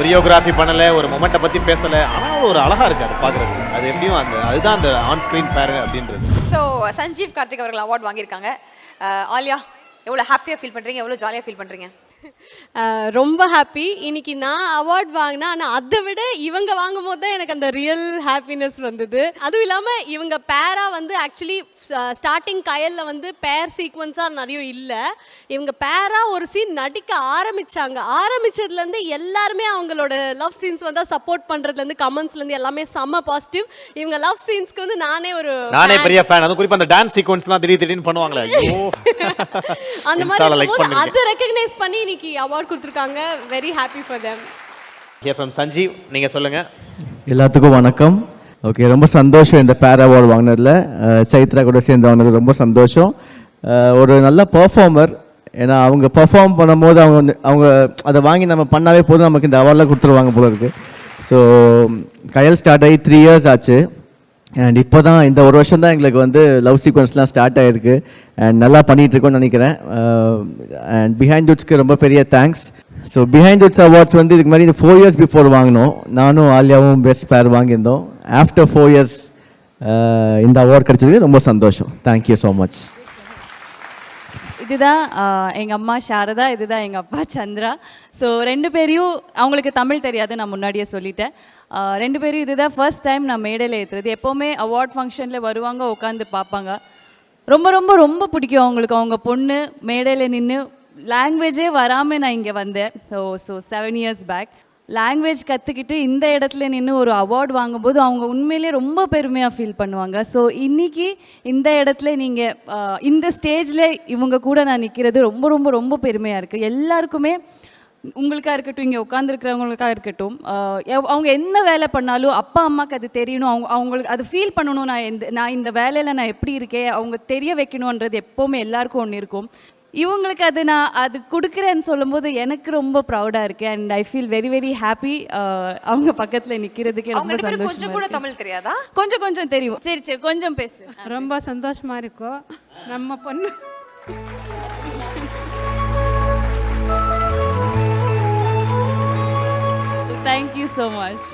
Choreography பண்ணலை, ஒரு மொமெண்ட்டை பற்றி பேசலை, ஆனால் ஒரு அழகாக இருக்குது அது பார்க்குறது. அது எப்படியும் அதுதான் அந்த ஆன் ஸ்க்ரீன் பேர் அப்படின்றது. ஸோ சஞ்சீவ் கார்த்திக் அவர்கள் அவார்ட் வாங்கியிருக்காங்க. ஆலியா, எவ்வளோ ஹாப்பியாக ஃபீல் பண்ணுறீங்க, எவ்வளோ ஜாலியாக ஃபீல் பண்ணுறீங்க? ரொம்ப ஹாப்பி. இன்னைக்கு நான் அவார்ட் வாங்கினேன், ஆனால் அதை விட இவங்க வாங்கும் போது தான் எனக்கு அந்த ரியல் ஹாப்பினஸ் வந்தது. அதுவும் இல்லாமல் இவங்க பேராக வந்து ஆக்சுவலி ஸ்டார்டிங் கயலில் வந்து பேர் சீக்வன்ஸாக நிறைய இல்லை. இவங்க பேராக ஒரு சீன் நடிக்க ஆரம்பிச்சதுலேருந்து எல்லாருமே அவங்களோட லவ் சீன்ஸ் வந்து சப்போர்ட் பண்ணுறதுலேருந்து கமெண்ட்ஸ்லேருந்து எல்லாமே செம்ம பாசிட்டிவ். இவங்க லவ் சீன்ஸ்க்கு வந்து நானே பெரிய ஃபேன். அதுவும் குறிப்பாக அந்த டான்ஸ் சீக்வன்ஸ்லாம் திடீர்னு பண்ணுவாங்களே, அந்த மாதிரி அதை ரெக்கக்னைஸ் பண்ணி இன்னைக்கு அவார்ட் கொடுத்துருக்காங்க. Very happy for them. Here from Sanjeev, நீங்கள் சொல்லுங்கள். எல்லாத்துக்கும் வணக்கம். ஓகே, ரொம்ப சந்தோஷம் இந்த பேர் அவார்டு வாங்கினதில். சைத்ரா கூட சேர்ந்து வாங்கினது ரொம்ப சந்தோஷம். ஒரு நல்ல பர்ஃபார்மர். ஏன்னா அவங்க பர்ஃபார்ம் பண்ணும்போது அவங்க அதை வாங்கி நம்ம பண்ணாவே போதும், நமக்கு இந்த அவார்டெலாம் கொடுத்துருவாங்க போல இருக்குது. ஸோ கயல் ஸ்டார்ட் ஆகி 3 years ஆச்சு. அண்ட் இப்போ தான் இந்த ஒரு வருஷம் தான் எங்களுக்கு வந்து லவ் சீக்வன்ஸ்லாம் ஸ்டார்ட் ஆகிருக்கு. அண்ட் நல்லா பண்ணிகிட்ருக்கோன்னு நினைக்கிறேன். அண்ட் பிஹைண்ட் வுட்ஸ்க்கு ரொம்ப பெரிய thanks. So behind Woods awards வந்து இதுக்கு மாதிரி 4 years பிஃபோர் வாங்கினோம். நானும் ஆலியாவும் பெஸ்ட் பேர் வாங்கியிருந்தோம். ஆஃப்டர் 4 years இந்த அவார்ட் கிடச்சது ரொம்ப சந்தோஷம். Thank you so much. இதுதான் எங்கள் அம்மா சாரதா, இதுதான் எங்கள் அப்பா சந்திரா. ஸோ 2 பேரையும், அவங்களுக்கு தமிழ் தெரியாது, நான் முன்னாடியே சொல்லிட்டேன். 2 பேரும் இதுதான் ஃபர்ஸ்ட் டைம் நான் மேடையில் ஏற்றுறது. எப்போவுமே அவார்ட் ஃபங்க்ஷனில் வருவாங்க, உட்காந்து பார்ப்பாங்க. ரொம்ப ரொம்ப ரொம்ப பிடிக்கும் அவங்களுக்கு. அவங்க பொண்ணு மேடையில் நின்று லாங்குவேஜே வராமல் நான் இங்கே வந்தேன். ஸோ 7 years பேக் லாங்குவேஜ் கற்றுக்கிட்டு இந்த இடத்துல நின்று ஒரு அவார்டு வாங்கும்போது அவங்க உண்மையிலே ரொம்ப பெருமையாக ஃபீல் பண்ணுவாங்க. ஸோ இன்றைக்கி இந்த இடத்துல நீங்கள் இந்த ஸ்டேஜில் இவங்க கூட நான் நிற்கிறது ரொம்ப ரொம்ப ரொம்ப பெருமையாக இருக்குது. எல்லாருக்குமே, உங்களுக்காக இருக்கட்டும், இங்கே உட்காந்துருக்கிறவங்களுக்காக இருக்கட்டும், அவங்க என்ன வேலை பண்ணாலும் அப்பா அம்மாவுக்கு அது தெரியணும், அவங்களுக்கு அது ஃபீல் பண்ணணும். நான் இந்த வேலையில் நான் எப்படி இருக்கேன் அவங்க தெரிய வைக்கணுன்றது எப்போவுமே எல்லாருக்கும் ஒன்று இருக்கும். இவங்களுக்கு அது கொடுக்குறேன்னு சொல்லும்போது எனக்கு ரொம்ப ப்ரௌடாக இருக்குது. And I feel very very happy. அவங்க பக்கத்தில் நிற்கிறதுக்கு ரொம்ப சந்தோஷம். கொஞ்சம் கூட தமிழ் தெரியாதா? கொஞ்சம் தெரியும். சரி கொஞ்சம் பேசு. ரொம்ப சந்தோஷமாக இருக்கும். நம்ம பொண்ணு தேங்க்யூ ஸோ மச்.